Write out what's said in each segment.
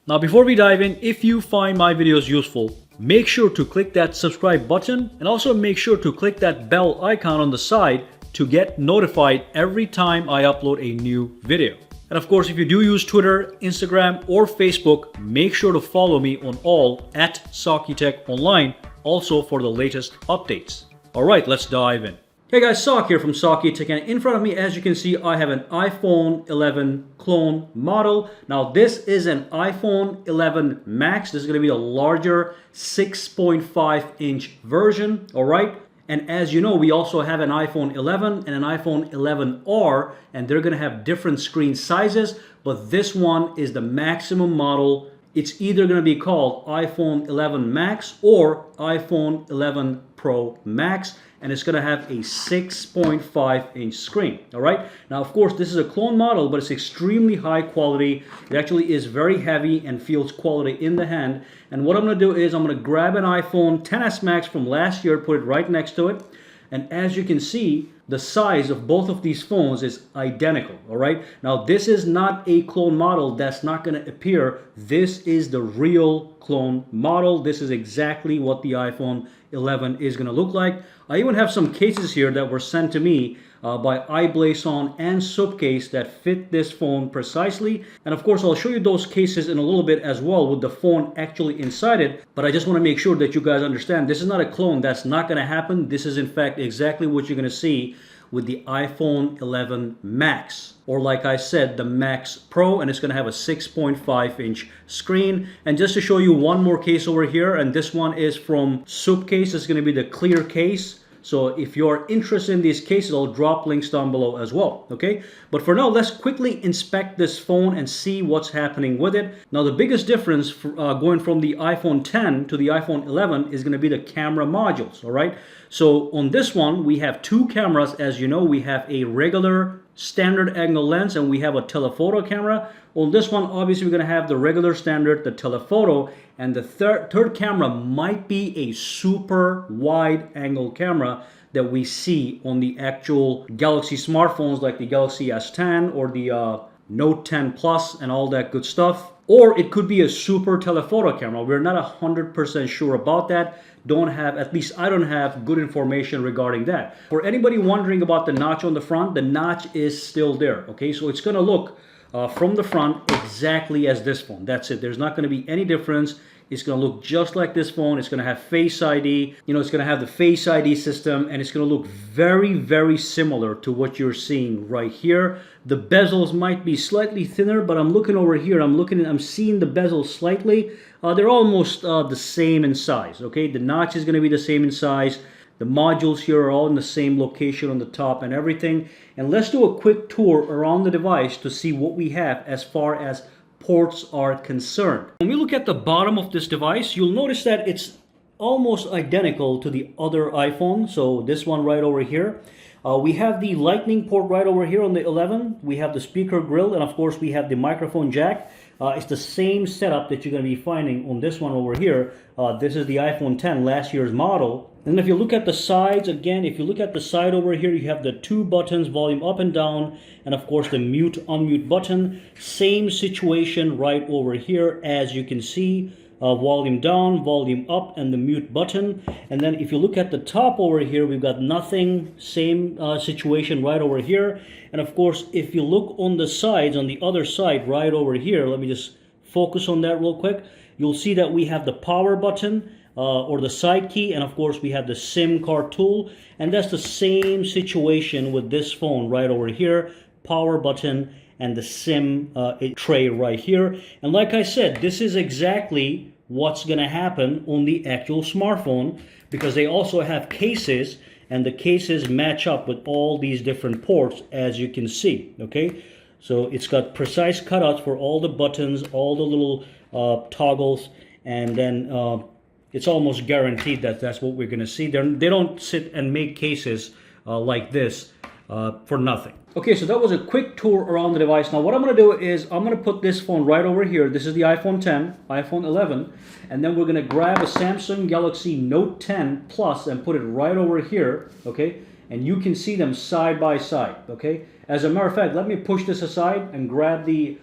Now before we dive in, if you find my videos useful, make sure to click that subscribe button and also make sure to click that bell icon on the side to get notified every time I upload a new video. And of course, if you do use Twitter, Instagram, or Facebook, make sure to follow me on all at SAKITECH Online, also for the latest updates. Alright, let's dive in. Hey guys, Sak here from SAKITECH, and in front of me, as you can see, I have an iPhone 11 clone model. Now this is an iPhone 11 Max. This is going to be a larger 6.5 inch version, alright? And as you know, we also have an iPhone 11 and an iPhone 11R, and they're going to have different screen sizes, but this one is the maximum model. It's either going to be called iPhone 11 Max or iPhone 11 Pro Max, and it's going to have a 6.5 inch screen. All right. Now, of course, this is a clone model, but it's extremely high quality. It actually is very heavy and feels quality in the hand. And what I'm going to do is I'm going to grab an iPhone XS Max from last year, put it right next to it. And as you can see, the size of both of these phones is identical, all right? Now, this is not a clone model that's not going to appear. This is the real clone model. This is exactly what the iPhone 11 is going to look like. I even have some cases here that were sent to me by iBlason and Soapcase that fit this phone precisely. And of course, I'll show you those cases in a little bit as well with the phone actually inside it. But I just want to make sure that you guys understand this is not a clone. That's not going to happen. This is in fact exactly what you're going to see with the iPhone 11 Max, or like I said, the Max Pro, and it's going to have a 6.5 inch screen. And just to show you one more case over here, and this one is from Soapcase. It's going to be the clear case. So if you're interested in these cases, I'll drop links down below as well, okay? But for now, let's quickly inspect this phone and see what's happening with it. Now, the biggest difference going from the iPhone 10 to the iPhone 11 is going to be the camera modules, all right? So on this one, we have two cameras. As you know, we have a regular standard angle lens and we have a telephoto camera. On this one, obviously, we're going to have the regular standard, the telephoto, and the third camera might be a super wide angle camera that we see on the actual Galaxy smartphones like the Galaxy S10 or the Note 10 Plus and all that good stuff. Or it could be a super telephoto camera. We're not 100% sure about that. At least I don't have good information regarding that. For anybody wondering about the notch on the front, the notch is still there, okay? So it's gonna look from the front exactly as this phone. That's it. There's not going to be any difference. It's going to look just like this phone. It's going to have Face ID. You know, it's going to have the Face ID system, and it's going to look very, very similar to what you're seeing right here. The bezels might be slightly thinner, but I'm looking over here. I'm seeing the bezels slightly. They're almost the same in size. Okay, the notch is going to be the same in size. The modules here are all in the same location on the top and everything. And let's do a quick tour around the device to see what we have as far as ports are concerned. When we look at the bottom of this device, you'll notice that it's almost identical to the other iPhone. So this one right over here. We have the lightning port right over here on the 11. We have the speaker grill, and of course we have the microphone jack. It's the same setup that you're going to be finding on this one over here. This is the iPhone 10, last year's model. And if you look at the sides, again, if you look at the side over here, you have the two buttons, volume up and down, and of course the mute, unmute button. Same situation right over here, as you can see. Volume down, volume up, and the mute button. And then if you look at the top over here, we've got nothing. Same situation right over here. And of course, if you look on the sides, on the other side right over here, let me just focus on that real quick. You'll see that we have the power button or the side key, and of course we have the SIM card tool. And that's the same situation with this phone right over here. Power button and the SIM tray right here. And like I said, this is exactly what's going to happen on the actual smartphone, because they also have cases, and the cases match up with all these different ports, as you can see, okay? So it's got precise cutouts for all the buttons, all the little toggles, and then it's almost guaranteed that that's what we're going to see. They don't sit and make cases like this for nothing. Okay, so that was a quick tour around the device. Now what I'm going to do is I'm going to put this phone right over here. This is the iPhone 10, iPhone 11, and then we're going to grab a Samsung Galaxy Note 10 Plus and put it right over here, okay? And you can see them side by side, okay? As a matter of fact, let me push this aside and grab the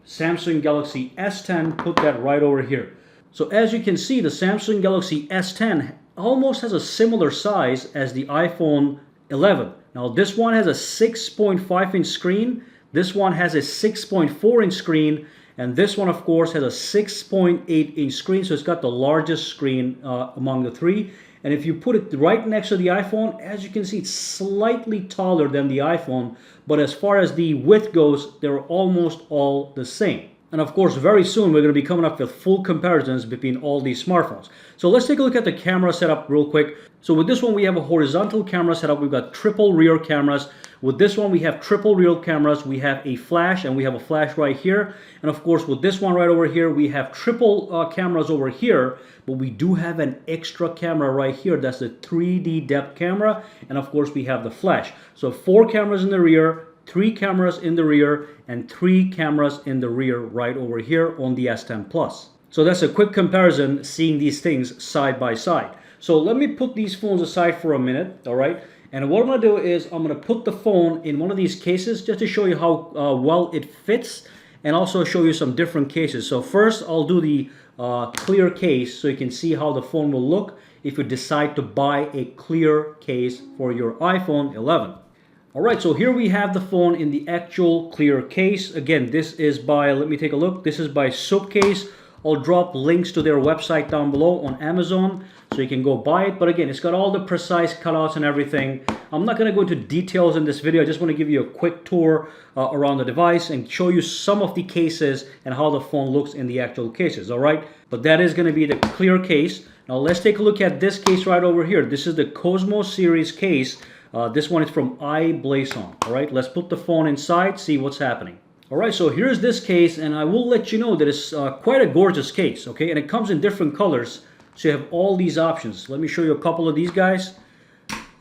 Samsung Galaxy S10, put that right over here. So as you can see, the Samsung Galaxy S10 almost has a similar size as the iPhone 11. Now this one has a 6.5-inch screen, this one has a 6.4-inch screen, and this one of course has a 6.8-inch screen, so it's got the largest screen among the three. And if you put it right next to the iPhone, as you can see, it's slightly taller than the iPhone, but as far as the width goes, they're almost all the same. And of course, very soon we're going to be coming up with full comparisons between all these smartphones. So let's take a look at the camera setup real quick. So with this one, we have a horizontal camera setup. We've got triple rear cameras. With this one, we have triple rear cameras. We have a flash, and we have a flash right here. And of course, with this one right over here, we have triple cameras over here, but we do have an extra camera right here. That's the 3D depth camera. And of course, we have the flash. So 4 cameras in the rear, 3 cameras in the rear, and 3 cameras in the rear right over here on the S10 Plus. So that's a quick comparison, seeing these things side by side. So let me put these phones aside for a minute, all right? And what I'm going to do is I'm going to put the phone in one of these cases just to show you how well it fits, and also show you some different cases. So first I'll do the clear case so you can see how the phone will look if you decide to buy a clear case for your iPhone 11. Alright, so here we have the phone in the actual clear case. Again, this is by, let me take a look, this is by Soapcase. I'll drop links to their website down below on Amazon so you can go buy it. But again, it's got all the precise cutouts and everything. I'm not going to go into details in this video. I just want to give you a quick tour around the device and show you some of the cases and how the phone looks in the actual cases, alright? But that is going to be the clear case. Now let's take a look at this case right over here. This is the Cosmos series case. This one is from iBlazon. Alright, let's put the phone inside, see what's happening. Alright, so here's this case, and I will let you know that it's quite a gorgeous case, okay? And it comes in different colors, so you have all these options. Let me show you a couple of these guys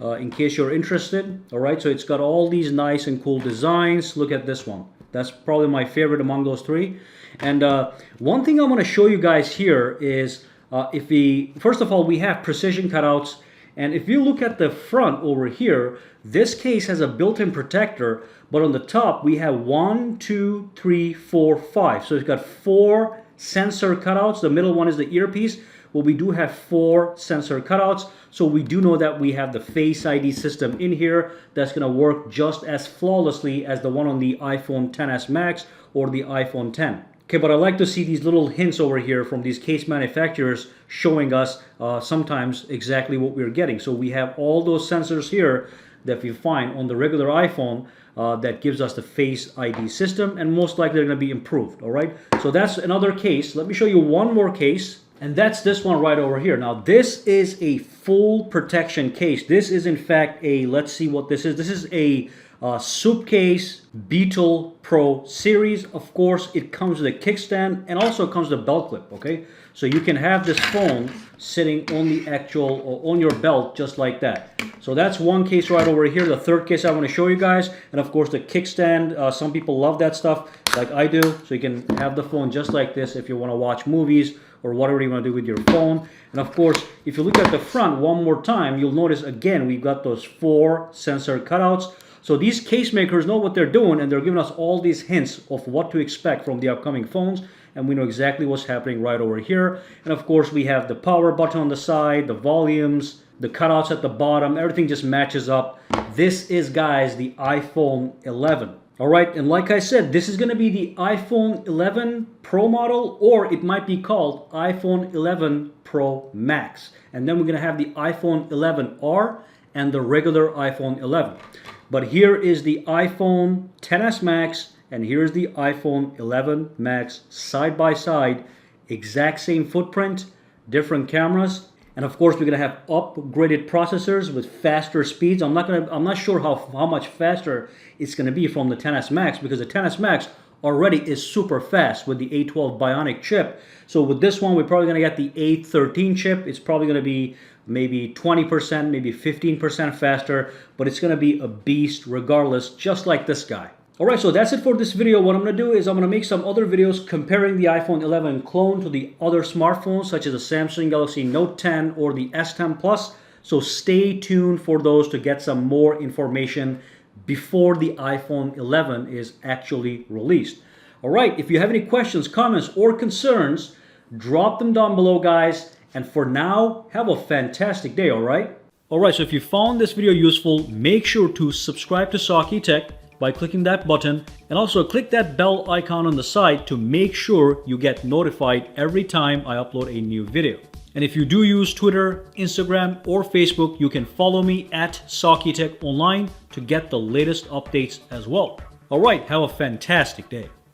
in case you're interested. Alright, so it's got all these nice and cool designs. Look at this one. That's probably my favorite among those three. And one thing I want to show you guys here is first of all, we have precision cutouts. And if you look at the front over here, this case has a built-in protector, but on the top we have 1, 2, 3, 4, 5. So it's got 4 sensor cutouts. The middle one is the earpiece. Well, we do have 4 sensor cutouts. So we do know that we have the Face ID system in here that's going to work just as flawlessly as the one on the iPhone XS Max or the iPhone X. Okay, but I like to see these little hints over here from these case manufacturers showing us sometimes exactly what we're getting. So we have all those sensors here that we find on the regular iPhone that gives us the Face ID system, and most likely they're going to be improved, all right? So that's another case. Let me show you one more case, and that's this one right over here. Now, this is a full protection case. This is, in fact, let's see what this is. This is a Soapcase Beetle Pro series. Of course, it comes with a kickstand and also comes with a belt clip, okay? So you can have this phone sitting on the actual, or on your belt, just like that. So that's one case right over here. The third case I want to show you guys, and of course the kickstand, some people love that stuff, like I do. So you can have the phone just like this if you want to watch movies or whatever you want to do with your phone. And of course, if you look at the front one more time, you'll notice again, we've got those 4 sensor cutouts. So these case makers know what they're doing, and they're giving us all these hints of what to expect from the upcoming phones, and we know exactly what's happening right over here. And of course, we have the power button on the side, the volumes, the cutouts at the bottom, everything just matches up. This is, guys, the iPhone 11. All right, and like I said, this is going to be the iPhone 11 Pro model, or it might be called iPhone 11 Pro Max. And then we're going to have the iPhone 11R and the regular iPhone 11. But here is the iPhone XS Max, and here's the iPhone 11 Max side by side. Exact same footprint, different cameras, and of course we're gonna have upgraded processors with faster speeds. I'm not sure how much faster it's gonna be from the XS Max, because the XS Max already is super fast with the A12 Bionic chip. So with this one, we're probably gonna get the A13 chip. It's probably gonna be maybe 20%, maybe 15% faster, but it's gonna be a beast regardless, just like this guy. Alright, so that's it for this video. What I'm gonna do is I'm gonna make some other videos comparing the iPhone 11 clone to the other smartphones, such as the Samsung Galaxy Note 10 or the S10 Plus. So stay tuned for those to get some more information before the iPhone 11 is actually released. Alright, if you have any questions, comments, or concerns, drop them down below, guys. And for now, have a fantastic day, alright? Alright, so if you found this video useful, make sure to subscribe to SAKITECH by clicking that button, and also click that bell icon on the side to make sure you get notified every time I upload a new video. And if you do use Twitter, Instagram, or Facebook, you can follow me at SAKITECH online to get the latest updates as well. Alright, have a fantastic day.